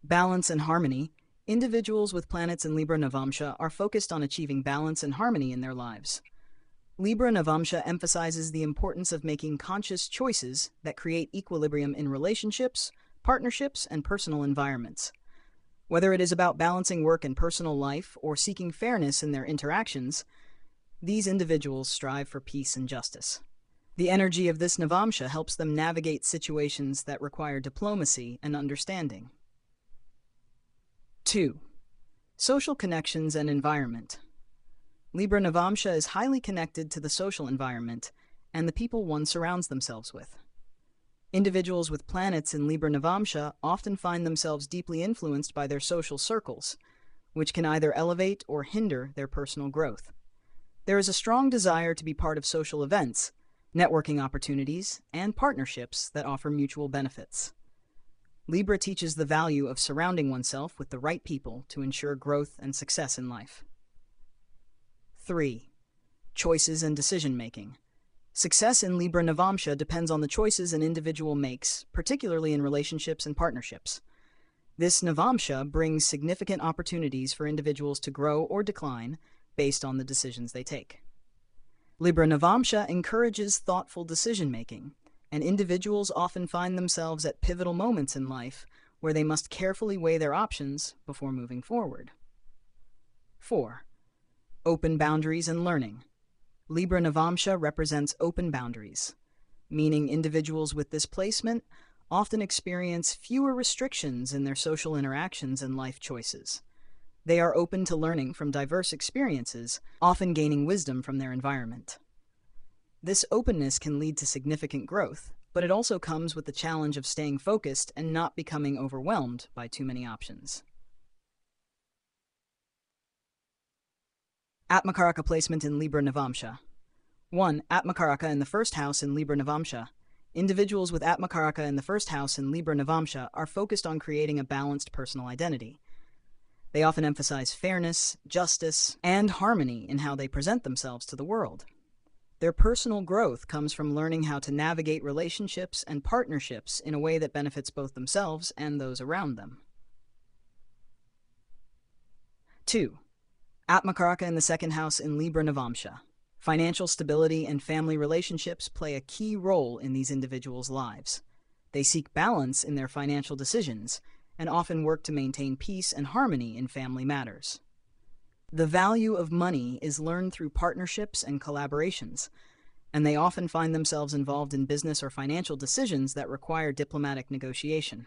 Balance and harmony. Individuals with planets in Libra Navamsha are focused on achieving balance and harmony in their lives. Libra Navamsha emphasizes the importance of making conscious choices that create equilibrium in relationships, partnerships, and personal environments. Whether it is about balancing work and personal life or seeking fairness in their interactions, these individuals strive for peace and justice. The energy of this Navamsha helps them navigate situations that require diplomacy and understanding. 2. Social connections and environment. Libra Navamsha is highly connected to the social environment and the people one surrounds themselves with. Individuals with planets in Libra Navamsha often find themselves deeply influenced by their social circles, which can either elevate or hinder their personal growth. There is a strong desire to be part of social events, networking opportunities, and partnerships that offer mutual benefits. Libra teaches the value of surrounding oneself with the right people to ensure growth and success in life. 3. Choices and decision-making. Success in Libra Navamsha depends on the choices an individual makes, particularly in relationships and partnerships. This Navamsha brings significant opportunities for individuals to grow or decline based on the decisions they take. Libra Navamsha encourages thoughtful decision-making, and individuals often find themselves at pivotal moments in life where they must carefully weigh their options before moving forward. 4. Open boundaries and learning. Libra Navamsha represents open boundaries, meaning individuals with this placement often experience fewer restrictions in their social interactions and life choices. They are open to learning from diverse experiences, often gaining wisdom from their environment. This openness can lead to significant growth, but it also comes with the challenge of staying focused and not becoming overwhelmed by too many options. Atmakaraka placement in Libra Navamsha. 1. Atmakaraka in the first house in Libra Navamsha. Individuals with Atmakaraka in the first house in Libra Navamsha are focused on creating a balanced personal identity. They often emphasize fairness, justice, and harmony in how they present themselves to the world. Their personal growth comes from learning how to navigate relationships and partnerships in a way that benefits both themselves and those around them. 2. Atmakaraka in the second house in Libra Navamsha. Financial stability and family relationships play a key role in these individuals' lives. They seek balance in their financial decisions and often work to maintain peace and harmony in family matters. The value of money is learned through partnerships and collaborations, and they often find themselves involved in business or financial decisions that require diplomatic negotiation.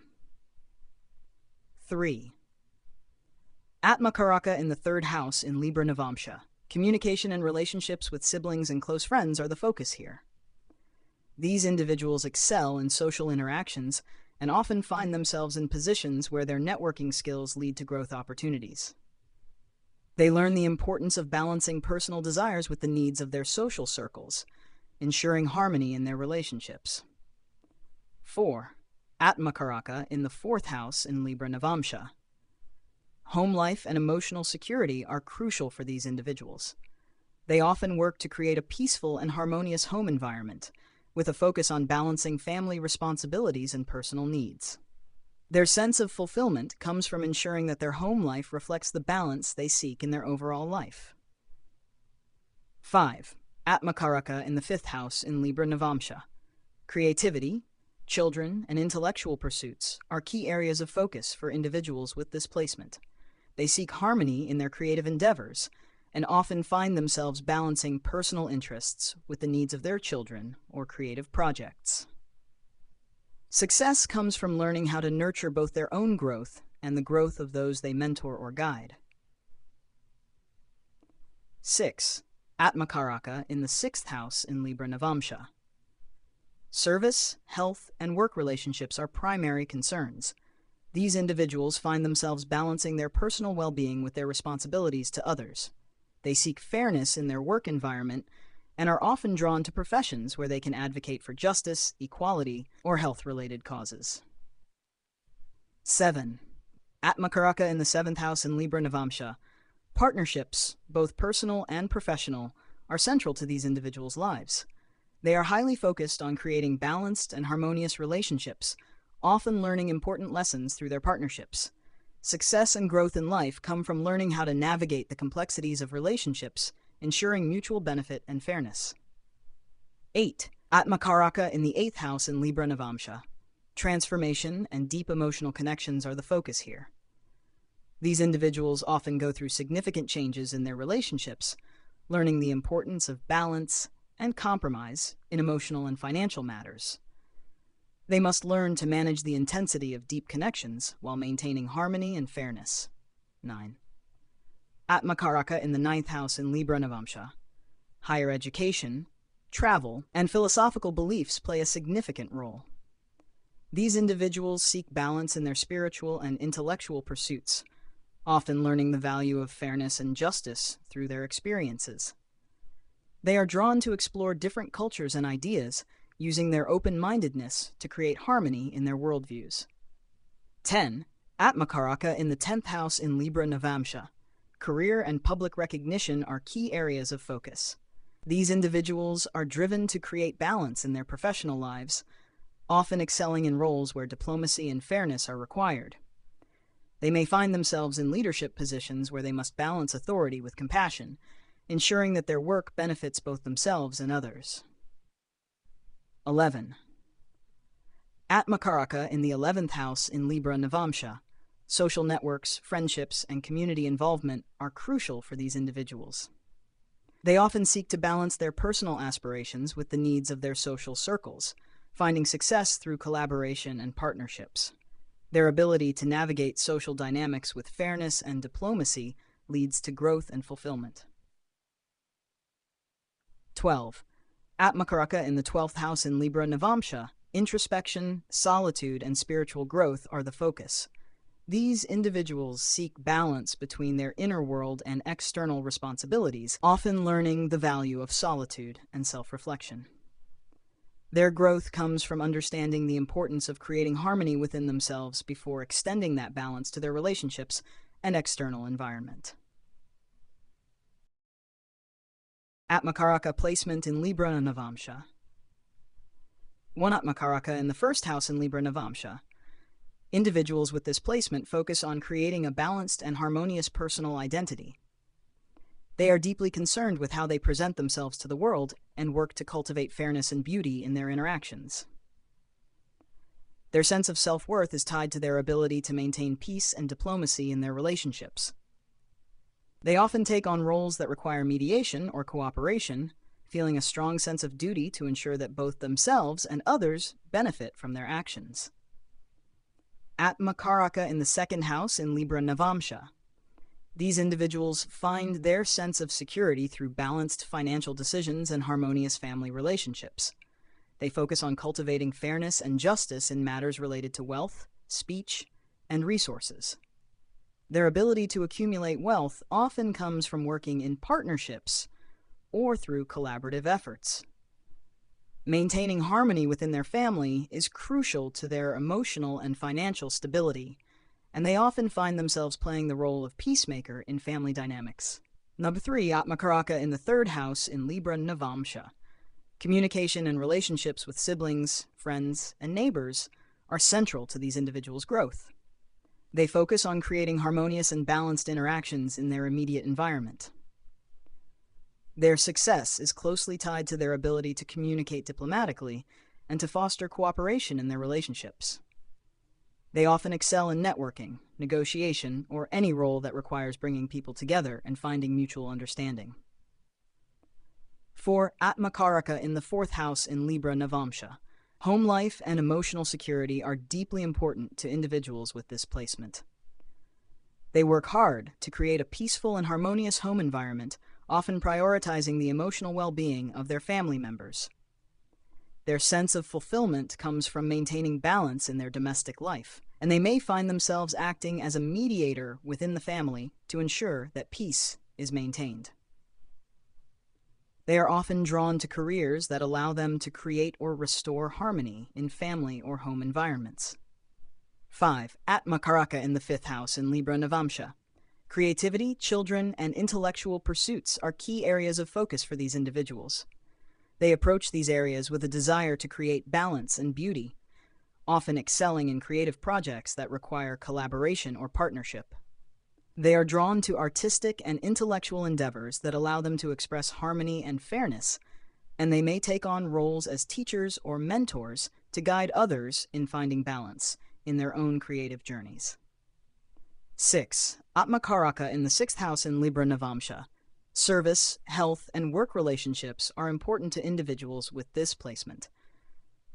3. Atmakaraka in the third house in Libra Navamsha. Communication and relationships with siblings and close friends are the focus here. These individuals excel in social interactions and often find themselves in positions where their networking skills lead to growth opportunities. They learn the importance of balancing personal desires with the needs of their social circles, ensuring harmony in their relationships. 4. Atmakaraka in the fourth house in Libra Navamsha. Home life and emotional security are crucial for these individuals. They often work to create a peaceful and harmonious home environment, with a focus on balancing family responsibilities and personal needs. Their sense of fulfillment comes from ensuring that their home life reflects the balance they seek in their overall life. 5. Atmakaraka in the fifth house in Libra Navamsha. Creativity, children, and intellectual pursuits are key areas of focus for individuals with this placement. They seek harmony in their creative endeavors and often find themselves balancing personal interests with the needs of their children or creative projects. Success comes from learning how to nurture both their own growth and the growth of those they mentor or guide. 6. Atmakaraka in the sixth house in Libra Navamsha. Service, health, and work relationships are primary concerns. These individuals find themselves balancing their personal well-being with their responsibilities to others. They seek fairness in their work environment and are often drawn to professions where they can advocate for justice, equality, or health-related causes. 7. Atmakaraka in the seventh house in Libra Navamsha. Partnerships, both personal and professional, are central to these individuals' lives. They are highly focused on creating balanced and harmonious relationships, often learning important lessons through their partnerships. Success and growth in life come from learning how to navigate the complexities of relationships, ensuring mutual benefit and fairness. 8. Atmakaraka in the 8th house in Libra Navamsha. Transformation and deep emotional connections are the focus here. These individuals often go through significant changes in their relationships, learning the importance of balance and compromise in emotional and financial matters. They must learn to manage the intensity of deep connections while maintaining harmony and fairness. 9. Atmakaraka in the 9th house in Libra Navamsha. Higher education, travel, and philosophical beliefs play a significant role. These individuals seek balance in their spiritual and intellectual pursuits, often learning the value of fairness and justice through their experiences. They are drawn to explore different cultures and ideas, using their open-mindedness to create harmony in their worldviews. 10. Atmakaraka in the 10th house in Libra Navamsha. Career and public recognition are key areas of focus. These individuals are driven to create balance in their professional lives, often excelling in roles where diplomacy and fairness are required. They may find themselves in leadership positions where they must balance authority with compassion, ensuring that their work benefits both themselves and others. 11. Atmakaraka in the 11th house in Libra Navamsha. Social networks, friendships, and community involvement are crucial for these individuals. They often seek to balance their personal aspirations with the needs of their social circles, finding success through collaboration and partnerships. Their ability to navigate social dynamics with fairness and diplomacy leads to growth and fulfillment. 12. Atmakaraka in the 12th house in Libra Navamsha. Introspection, solitude, and spiritual growth are the focus. These individuals seek balance between their inner world and external responsibilities, often learning the value of solitude and self-reflection. Their growth comes from understanding the importance of creating harmony within themselves before extending that balance to their relationships and external environment. Atmakaraka placement in Libra Navamsha. 1 Atmakaraka in the 1st house in Libra Navamsha. Individuals with this placement focus on creating a balanced and harmonious personal identity. They are deeply concerned with how they present themselves to the world and work to cultivate fairness and beauty in their interactions. Their sense of self-worth is tied to their ability to maintain peace and diplomacy in their relationships. They often take on roles that require mediation or cooperation, feeling a strong sense of duty to ensure that both themselves and others benefit from their actions. Atmakaraka in the 2nd house in Libra Navamsha. These individuals find their sense of security through balanced financial decisions and harmonious family relationships. They focus on cultivating fairness and justice in matters related to wealth, speech, and resources. Their ability to accumulate wealth often comes from working in partnerships or through collaborative efforts. Maintaining harmony within their family is crucial to their emotional and financial stability, and they often find themselves playing the role of peacemaker in family dynamics. Number 3, Atmakaraka in the 3rd house in Libra Navamsha. Communication and relationships with siblings, friends, and neighbors are central to these individuals' growth. They focus on creating harmonious and balanced interactions in their immediate environment. Their success is closely tied to their ability to communicate diplomatically and to foster cooperation in their relationships. They often excel in networking, negotiation, or any role that requires bringing people together and finding mutual understanding. 4 Atmakaraka in the 4th house in Libra Navamsha. Home life and emotional security are deeply important to individuals with this placement. They work hard to create a peaceful and harmonious home environment, often prioritizing the emotional well-being of their family members. Their sense of fulfillment comes from maintaining balance in their domestic life, and they may find themselves acting as a mediator within the family to ensure that peace is maintained. They are often drawn to careers that allow them to create or restore harmony in family or home environments. 5 Atmakaraka in the 5th house in Libra Navamsha. Creativity, children, and intellectual pursuits are key areas of focus for these individuals. They approach these areas with a desire to create balance and beauty, often excelling in creative projects that require collaboration or partnership. They are drawn to artistic and intellectual endeavors that allow them to express harmony and fairness, and they may take on roles as teachers or mentors to guide others in finding balance in their own creative journeys. 6. Atmakaraka in the 6th house in Libra Navamsha. Service, health, and work relationships are important to individuals with this placement.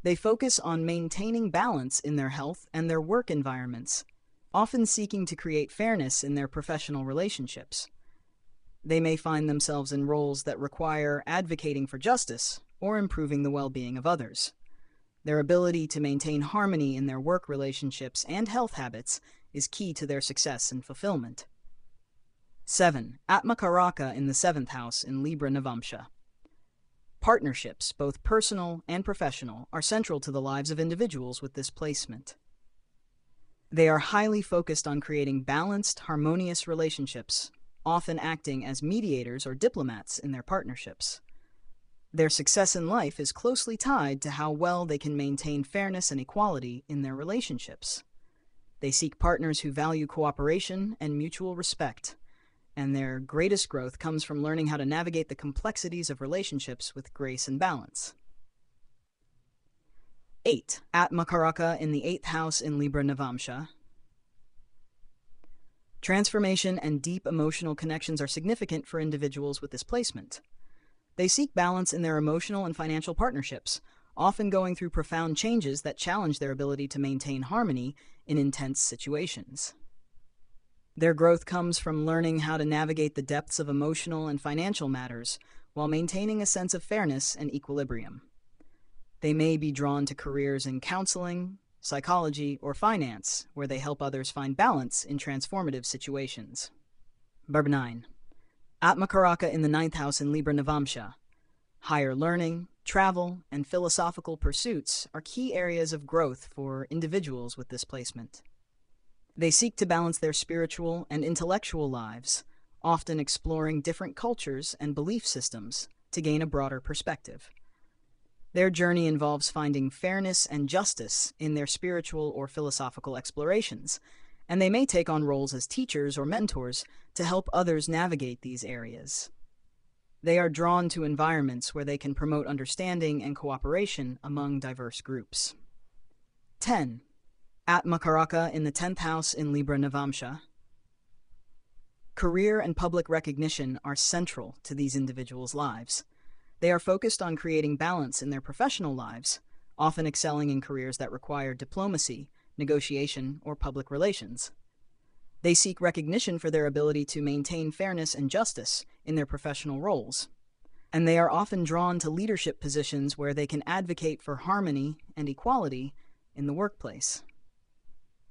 They focus on maintaining balance in their health and their work environments, often seeking to create fairness in their professional relationships. They may find themselves in roles that require advocating for justice or improving the well-being of others. Their ability to maintain harmony in their work relationships and health habits is key to their success and fulfillment. 7. Atmakaraka in the 7th house in Libra Navamsha. Partnerships, both personal and professional, are central to the lives of individuals with this placement. They are highly focused on creating balanced, harmonious relationships, often acting as mediators or diplomats in their partnerships. Their success in life is closely tied to how well they can maintain fairness and equality in their relationships. They seek partners who value cooperation and mutual respect, and their greatest growth comes from learning how to navigate the complexities of relationships with grace and balance. 8. Atmakaraka in the 8th house in Libra Navamsha. Transformation and deep emotional connections are significant for individuals with this placement. They seek balance in their emotional and financial partnerships, often going through profound changes that challenge their ability to maintain harmony in intense situations. Their growth comes from learning how to navigate the depths of emotional and financial matters while maintaining a sense of fairness and equilibrium. They may be drawn to careers in counseling, psychology, or finance, where they help others find balance in transformative situations. 9. Atmakaraka in the 9th house in Libra Navamsha. Higher learning, travel, and philosophical pursuits are key areas of growth for individuals with this placement. They seek to balance their spiritual and intellectual lives, often exploring different cultures and belief systems to gain a broader perspective. Their journey involves finding fairness and justice in their spiritual or philosophical explorations, and they may take on roles as teachers or mentors to help others navigate these areas. They are drawn to environments where they can promote understanding and cooperation among diverse groups. 10. Atmakaraka in the 10th house in Libra Navamsha. Career and public recognition are central to these individuals' lives. They are focused on creating balance in their professional lives, often excelling in careers that require diplomacy, negotiation, or public relations. They seek recognition for their ability to maintain fairness and justice in their professional roles, and they are often drawn to leadership positions where they can advocate for harmony and equality in the workplace.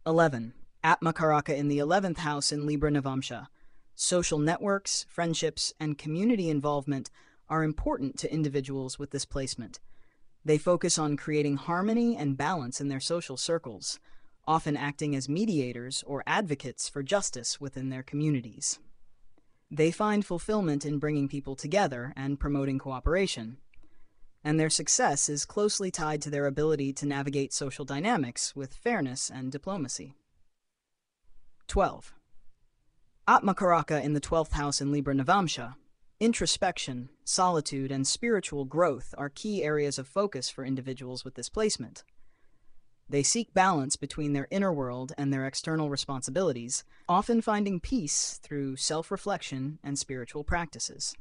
11. Atmakaraka in the 11th house in Libra Navamsha. Social networks, friendships, and community involvement are important to individuals with this placement. They focus on creating harmony and balance in their social circles, often acting as mediators or advocates for justice within their communities. They find fulfillment in bringing people together and promoting cooperation, and their success is closely tied to their ability to navigate social dynamics with fairness and diplomacy. 12. Atmakaraka in the 12th house in Libra Navamsha. Introspection, solitude, and spiritual growth are key areas of focus for individuals with this placement. They seek balance between their inner world and their external responsibilities, often finding peace through self-reflection and spiritual practices.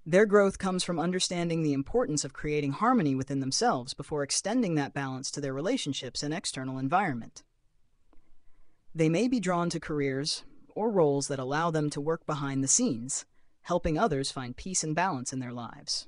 Their growth comes from understanding the importance of creating harmony within themselves before extending that balance to their relationships and external environment. They may be drawn to careers or roles that allow them to work behind the scenes, helping others find peace and balance in their lives.